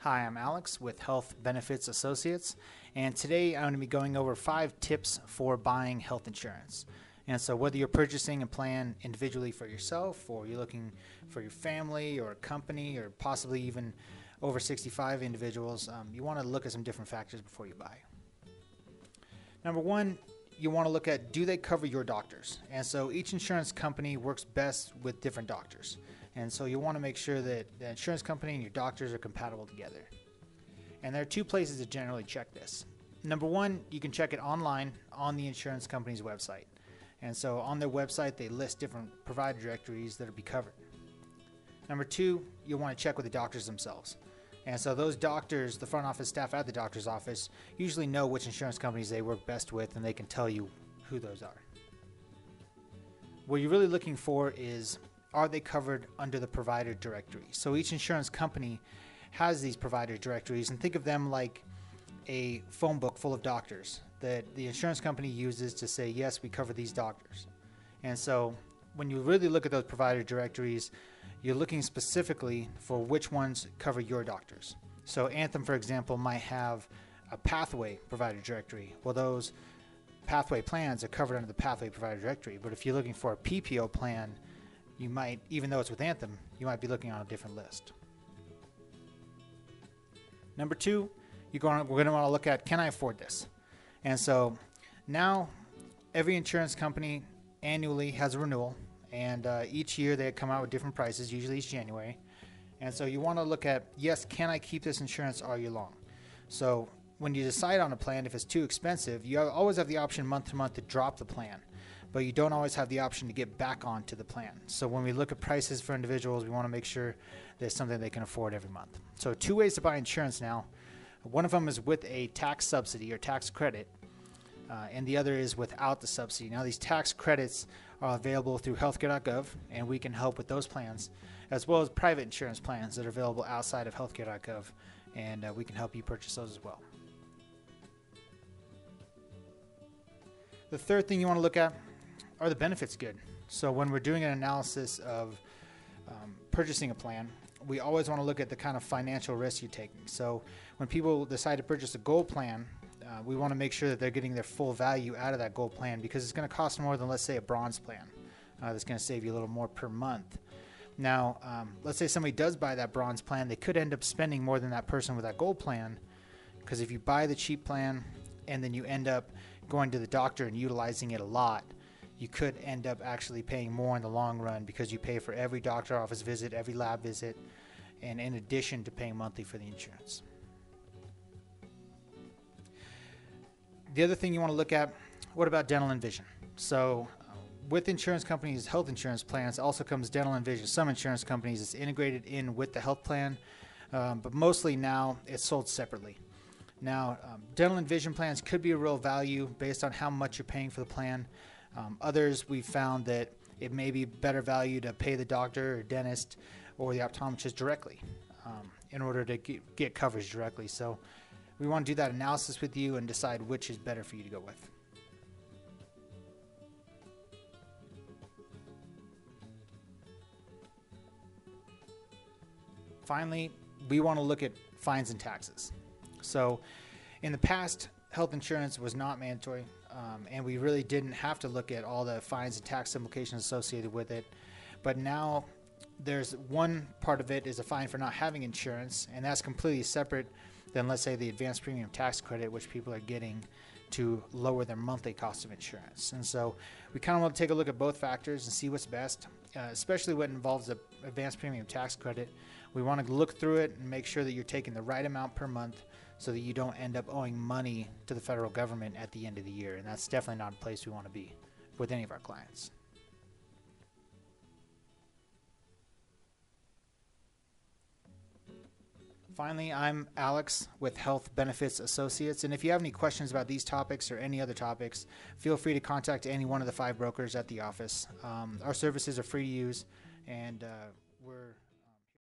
Hi, I'm Alex with Health Benefits Associates, and today I'm going to be going over 5 tips for buying health insurance. And so whether you're purchasing a plan individually for yourself, or you're looking for your family or a company, or possibly even over 65 individuals, you want to look at some different factors before you buy. Number one, you want to look at, do they cover your doctors? And so each insurance company works best with different doctors. And so you want to make sure that the insurance company and your doctors are compatible together. And there are 2 places to generally check this. Number one, you can check it online on the insurance company's website. And so on their website, they list different provider directories that will be covered. Number 2, you'll want to check with the doctors themselves. And so those doctors, the front office staff at the doctor's office, usually know which insurance companies they work best with, and they can tell you who those are. What you're really looking for is, are they covered under the provider directory? So each insurance company has these provider directories, and think of them like a phone book full of doctors that the insurance company uses to say, yes, we cover these doctors. And so when you really look at those provider directories, you're looking specifically for which ones cover your doctors. So Anthem, for example, might have a pathway provider directory. Well, those pathway plans are covered under the pathway provider directory. But if you're looking for a PPO plan, you might, even though it's with Anthem, you might be looking on a different list. Number 2, we're going to want to look at, can I afford this? And so now every insurance company annually has a renewal, and each year they come out with different prices, usually each January. And so you want to look at, yes, can I keep this insurance all year long? So when you decide on a plan, if it's too expensive, you always have the option month to month to drop the plan, but you don't always have the option to get back onto the plan. So when we look at prices for individuals, we want to make sure there's something they can afford every month. So 2 ways to buy insurance now. One of them is with a tax subsidy or tax credit, and the other is without the subsidy. Now, these tax credits are available through healthcare.gov, and we can help with those plans, as well as private insurance plans that are available outside of healthcare.gov, and we can help you purchase those as well. The third thing you want to look at, are the benefits good? So when we're doing an analysis of purchasing a plan, we always want to look at the kind of financial risk you're taking. So when people decide to purchase a gold plan, we want to make sure that they're getting their full value out of that gold plan, because it's going to cost more than, let's say, a bronze plan. That's going to save you a little more per month. Now, let's say somebody does buy that bronze plan, they could end up spending more than that person with that gold plan, because if you buy the cheap plan and then you end up going to the doctor and utilizing it a lot, you could end up actually paying more in the long run, because you pay for every doctor office visit, every lab visit, and in addition to paying monthly for the insurance. The other thing you want to look at, what about dental and vision? So with insurance companies, health insurance plans also comes dental and vision. Some insurance companies, it's integrated in with the health plan, but mostly now it's sold separately. Now, dental and vision plans could be a real value based on how much you're paying for the plan. Others, we've found that it may be better value to pay the doctor or dentist or the optometrist directly in order to get coverage directly. So we want to do that analysis with you and decide which is better for you to go with. Finally, we want to look at fines and taxes. So in the past, health insurance was not mandatory, and we really didn't have to look at all the fines and tax implications associated with it. But now there's one part of it is a fine for not having insurance, and that's completely separate than, let's say, the advanced premium tax credit, which people are getting to lower their monthly cost of insurance. And so we kind of want to take a look at both factors and see what's best, especially when it involves the advanced premium tax credit. We want to look through it and make sure that you're taking the right amount per month, so that you don't end up owing money to the federal government at the end of the year. And that's definitely not a place we want to be with any of our clients. Finally, I'm Alex with Health Benefits Associates, and if you have any questions about these topics or any other topics, feel free to contact any one of the 5 brokers at the office. Our services are free to use, and we're